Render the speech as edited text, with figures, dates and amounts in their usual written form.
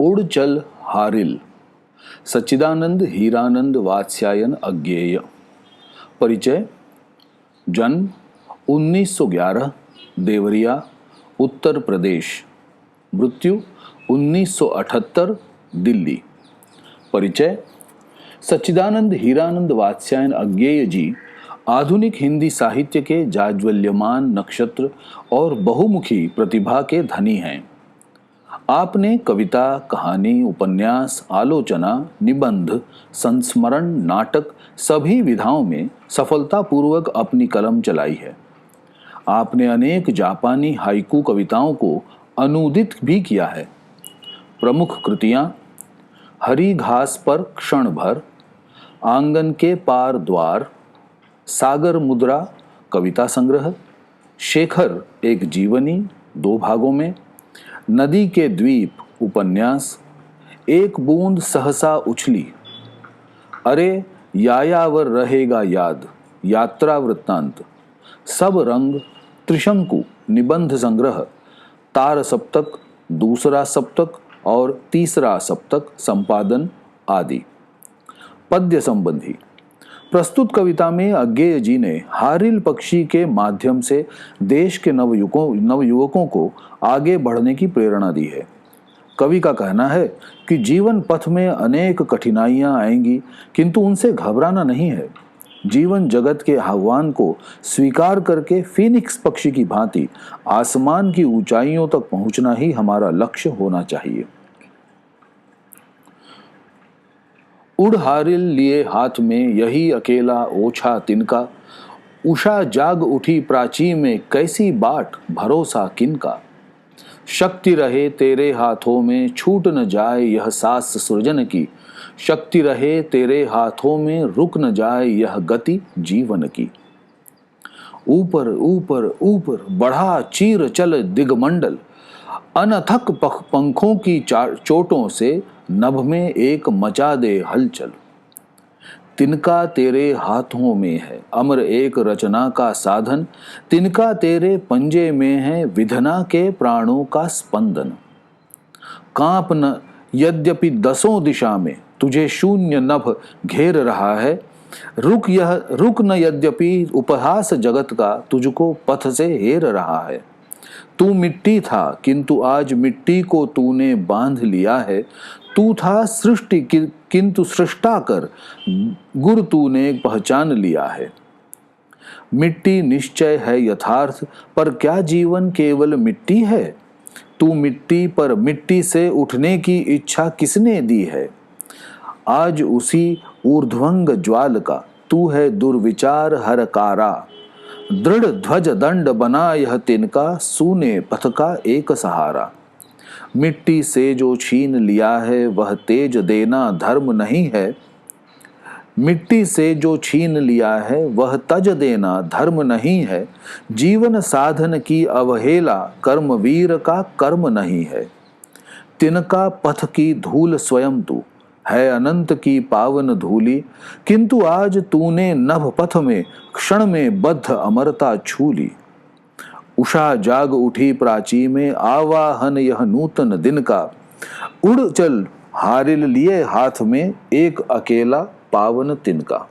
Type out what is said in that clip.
उड़ चल हारिल। सच्चिदानंद हीरानंद वात्स्यायन अज्ञेय। परिचय। जन्म 1911 देवरिया उत्तर प्रदेश। मृत्यु 1978 दिल्ली। परिचय। सच्चिदानंद हीरानंद वात्स्यायन अज्ञेय जी आधुनिक हिंदी साहित्य के जाज्वल्यमान नक्षत्र और बहुमुखी प्रतिभा के धनी हैं। आपने कविता, कहानी, उपन्यास, आलोचना, निबंध, संस्मरण, नाटक सभी विधाओं में सफलतापूर्वक अपनी कलम चलाई है। आपने अनेक जापानी हाइकू कविताओं को अनूदित भी किया है। प्रमुख कृतियां हरी घास पर क्षण भर, आंगन के पार द्वार, सागर मुद्रा कविता संग्रह, शेखर एक जीवनी 2 भागों में, नदी के द्वीप उपन्यास, एक बूंद सहसा उछली, अरे यायावर रहेगा याद यात्रा वृत्तांत, सब रंग त्रिशंकु निबंध संग्रह, तार सप्तक, दूसरा सप्तक और तीसरा सप्तक संपादन आदि। पद्य संबंधी प्रस्तुत कविता में अज्ञेय जी ने हारिल पक्षी के माध्यम से देश के नवयुवकों को आगे बढ़ने की प्रेरणा दी है। कवि का कहना है कि जीवन पथ में अनेक कठिनाइयां आएंगी, किंतु उनसे घबराना नहीं है। जीवन जगत के आह्वान को स्वीकार करके फीनिक्स पक्षी की भांति आसमान की ऊंचाइयों तक पहुंचना ही हमारा लक्ष्य होना चाहिए। उड़ हारिल लिए हाथ में यही अकेला ओछा तिनका, उषा जाग उठी प्राची में कैसी बाट भरोसा किनका। शक्ति रहे तेरे हाथों में छूट न जाए यह सांस सृजन की, शक्ति रहे तेरे हाथों में रुक न जाए यह गति जीवन की। ऊपर ऊपर ऊपर बढ़ा चीर चल दिगमंडल, अनथक पंखों की चोटों से नभ में एक मचा दे हलचल। तिनका तेरे हाथों में है अमर एक रचना का साधन, तिनका तेरे पंजे में है विधना के प्राणों का स्पंदन। कांप न यद्यपि 10 दिशा में तुझे शून्य नभ घेर रहा है, रुक न यद्यपि उपहास जगत का तुझको पथ से हेर रहा है। तू मिट्टी था किंतु आज मिट्टी को तूने बांध लिया है, तू था सृष्टि किंतु सृष्टा कर गुर तूने पहचान लिया है। मिट्टी निश्चय है यथार्थ, पर क्या जीवन केवल मिट्टी है? तू मिट्टी पर मिट्टी से उठने की इच्छा किसने दी है? आज उसी ऊर्ध्वंग ज्वाल का तू है दुर्विचार हरकारा, दृढ़ ध्वज दंड बना यह तिनका सूने पथ का एक सहारा। मिट्टी से जो छीन लिया है वह तेज देना धर्म नहीं है, मिट्टी से जो छीन लिया है वह तज देना धर्म नहीं है। जीवन साधन की अवहेला कर्मवीर का कर्म नहीं है। तिनका पथ की धूल स्वयं तू है अनंत की पावन धूली, किंतु आज तूने नभ पथ में क्षण में बद्ध अमरता छू ली। उषा जाग उठी प्राची में आवाहन यह नूतन दिन का, उड़ चल हारिल लिए हाथ में एक अकेला पावन तिनका।